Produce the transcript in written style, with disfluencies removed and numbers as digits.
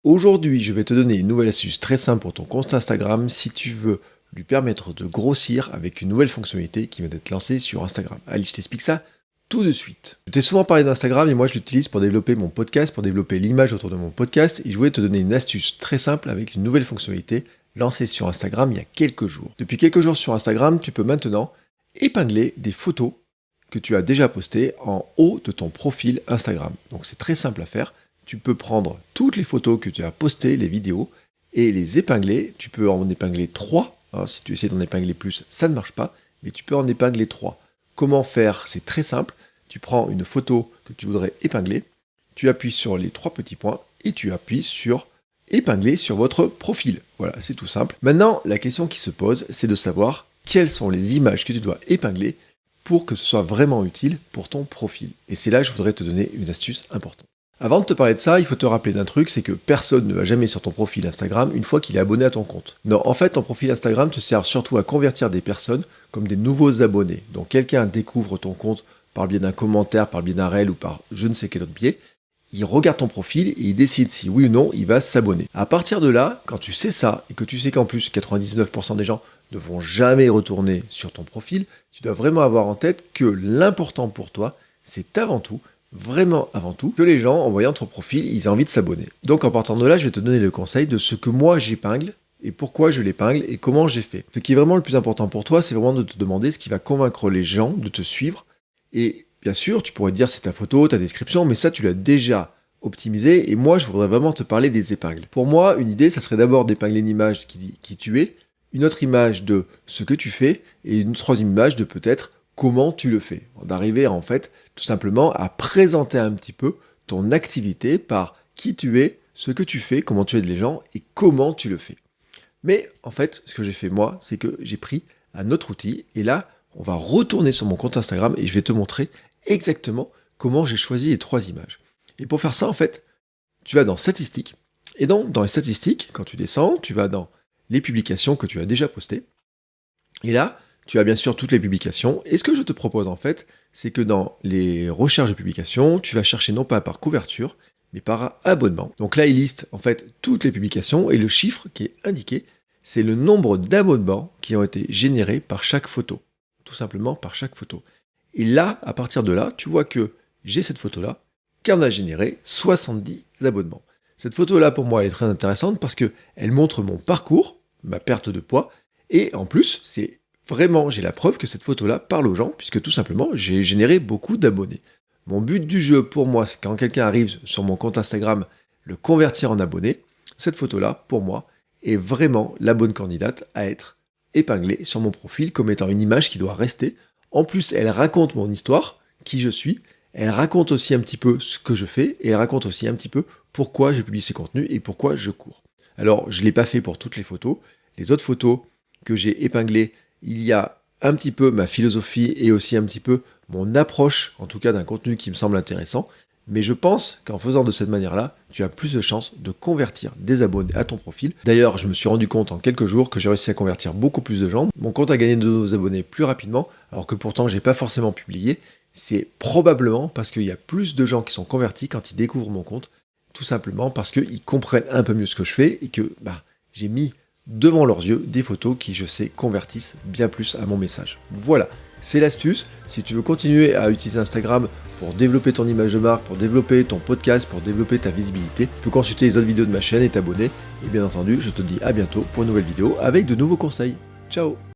Aujourd'hui, je vais te donner une nouvelle astuce très simple pour ton compte Instagram si tu veux lui permettre de grossir avec une nouvelle fonctionnalité qui vient d'être lancée sur Instagram. Allez, je t'explique ça tout de suite. Je t'ai souvent parlé d'Instagram et moi je l'utilise pour développer mon podcast, pour développer l'image autour de mon podcast et je voulais te donner une astuce très simple avec une nouvelle fonctionnalité lancée sur Instagram il y a quelques jours. Depuis quelques jours sur Instagram, tu peux maintenant épingler des photos que tu as déjà postées en haut de ton profil Instagram. Donc c'est très simple à faire. Tu peux prendre toutes les photos que tu as postées, les vidéos, et les épingler. Tu peux en épingler 3. Si tu essaies d'en épingler plus, ça ne marche pas, mais tu peux en épingler 3. Comment faire? C'est très simple. Tu prends une photo que tu voudrais épingler, tu appuies sur les 3 petits points, et tu appuies sur épingler sur votre profil. Voilà, c'est tout simple. Maintenant, la question qui se pose, c'est de savoir quelles sont les images que tu dois épingler pour que ce soit vraiment utile pour ton profil. Et c'est là que je voudrais te donner une astuce importante. Avant de te parler de ça, il faut te rappeler d'un truc, c'est que personne ne va jamais sur ton profil Instagram une fois qu'il est abonné à ton compte. Non, en fait, ton profil Instagram te sert surtout à convertir des personnes comme des nouveaux abonnés. Donc quelqu'un découvre ton compte par le biais d'un commentaire, par le biais d'un reel ou par je ne sais quel autre biais, il regarde ton profil et il décide si oui ou non il va s'abonner. À partir de là, quand tu sais ça, et que tu sais qu'en plus 99% des gens ne vont jamais retourner sur ton profil, tu dois vraiment avoir en tête que l'important pour toi, c'est avant tout, vraiment avant tout, que les gens, en voyant ton profil, ils aient envie de s'abonner. Donc en partant de là, je vais te donner le conseil de ce que moi j'épingle, et pourquoi je l'épingle, et comment j'ai fait. Ce qui est vraiment le plus important pour toi, c'est vraiment de te demander ce qui va convaincre les gens de te suivre, et bien sûr, tu pourrais te dire c'est ta photo, ta description, mais ça tu l'as déjà optimisé, et moi je voudrais vraiment te parler des épingles. Pour moi, une idée, ça serait d'abord d'épingler une image qui dit qui tu es, une autre image de ce que tu fais, et une troisième image de peut-être comment tu le fais. D'arriver en fait tout simplement à présenter un petit peu ton activité par qui tu es, ce que tu fais, comment tu aides les gens et comment tu le fais. Mais en fait, ce que j'ai fait moi, c'est que j'ai pris un autre outil et là, on va retourner sur mon compte Instagram et je vais te montrer exactement comment j'ai choisi les 3 images. Et pour faire ça, en fait, tu vas dans statistiques et dans les statistiques, quand tu descends, tu vas dans les publications que tu as déjà postées. Et là, tu as bien sûr toutes les publications. Et ce que je te propose en fait, c'est que dans les recherches de publications, tu vas chercher non pas par couverture, mais par abonnement. Donc là, il liste en fait toutes les publications et le chiffre qui est indiqué, c'est le nombre d'abonnements qui ont été générés par chaque photo. Tout simplement par chaque photo. Et là, à partir de là, tu vois que j'ai cette photo-là, qui en a généré 70 abonnements. Cette photo-là, pour moi, elle est très intéressante parce qu'elle montre mon parcours, ma perte de poids, et en plus, c'est vraiment, j'ai la preuve que cette photo-là parle aux gens, puisque tout simplement, j'ai généré beaucoup d'abonnés. Mon but du jeu pour moi, c'est quand quelqu'un arrive sur mon compte Instagram, le convertir en abonné. Cette photo-là, pour moi, est vraiment la bonne candidate à être épinglée sur mon profil comme étant une image qui doit rester. En plus, elle raconte mon histoire, qui je suis. Elle raconte aussi un petit peu ce que je fais et elle raconte aussi un petit peu pourquoi je publie ces contenus et pourquoi je cours. Alors, je ne l'ai pas fait pour toutes les photos. Les autres photos que j'ai épinglées, il y a un petit peu ma philosophie et aussi un petit peu mon approche, en tout cas d'un contenu qui me semble intéressant. Mais je pense qu'en faisant de cette manière-là, tu as plus de chances de convertir des abonnés à ton profil. D'ailleurs, je me suis rendu compte en quelques jours que j'ai réussi à convertir beaucoup plus de gens. Mon compte a gagné de nouveaux abonnés plus rapidement, alors que pourtant j'ai pas forcément publié. C'est probablement parce qu'il y a plus de gens qui sont convertis quand ils découvrent mon compte, tout simplement parce qu'ils comprennent un peu mieux ce que je fais et que j'ai mis devant leurs yeux des photos qui, je sais, convertissent bien plus à mon message. Voilà, c'est l'astuce. Si tu veux continuer à utiliser Instagram pour développer ton image de marque, pour développer ton podcast, pour développer ta visibilité, tu peux consulter les autres vidéos de ma chaîne et t'abonner. Et bien entendu, je te dis à bientôt pour une nouvelle vidéo avec de nouveaux conseils. Ciao!